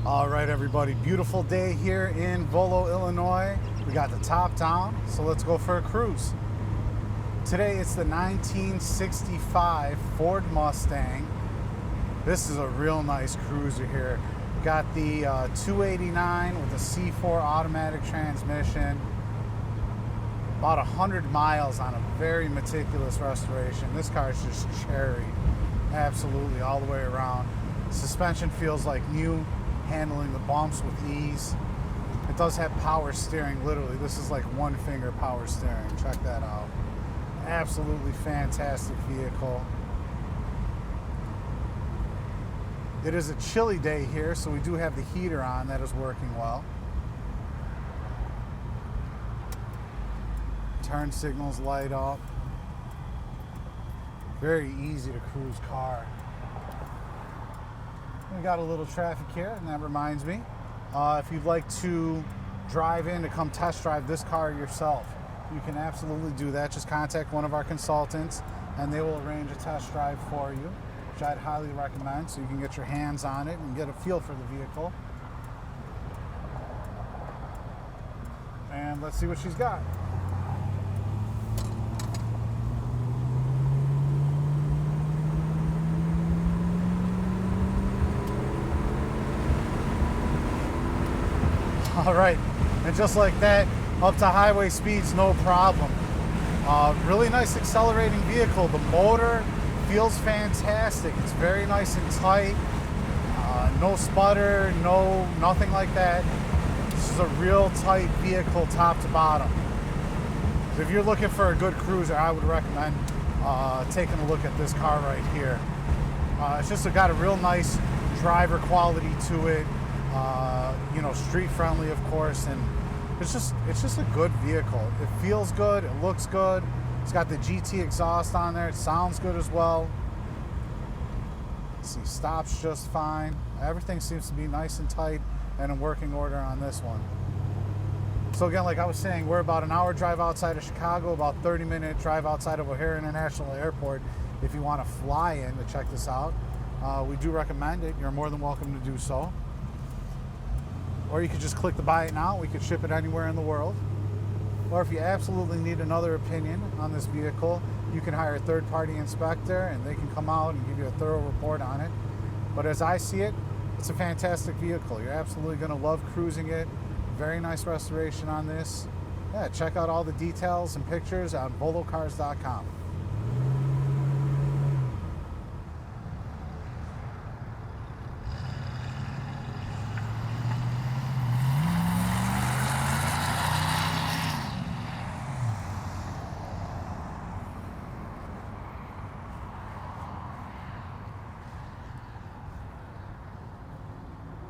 All right, everybody, beautiful day here in Volo, Illinois. We got the top down, so let's go for a cruise. Today it's the 1965 Ford Mustang. This is a real nice cruiser here. Got the 289 with a C4 automatic transmission. About 100 miles on a very meticulous restoration. This car is just cherry, absolutely all the way around. Suspension feels like new, handling the bumps with ease. It does have power steering, literally. This is like one finger power steering. Check that out. Absolutely fantastic vehicle. It is a chilly day here, so we do have the heater on. That is working well. Turn signals light up. Very easy to cruise car. We got a little traffic here, and that reminds me, if you'd like to drive in to come test drive this car yourself, you can absolutely do that. Just contact one of our consultants and they will arrange a test drive for you, which I'd highly recommend, so you can get your hands on it and get a feel for the vehicle. And let's see what she's got. All right, and just like that, up to highway speeds, no problem. Really nice accelerating vehicle. The motor feels fantastic. It's very nice and tight. No sputter, nothing like that. This is a real tight vehicle top to bottom. So if you're looking for a good cruiser, I would recommend taking a look at this car right here. It's just got a real nice driver quality to it. You know, street friendly, of course, and it's just a good vehicle. It feels good, it looks good. It's got the GT exhaust on there. It sounds good as well. Let's see, stops just fine. Everything seems to be nice and tight and in working order on this one. So again, like I was saying, we're about an hour drive outside of Chicago, about 30-minute drive outside of O'Hare International Airport. If you want to fly in to check this out, we do recommend it. You're more than welcome to do so. Or you could just click the buy it now. We could ship it anywhere in the world. Or if you absolutely need another opinion on this vehicle, you can hire a third-party inspector and they can come out and give you a thorough report on it. But as I see it, it's a fantastic vehicle. You're absolutely going to love cruising it. Very nice restoration on this. Yeah, check out all the details and pictures on volocars.com.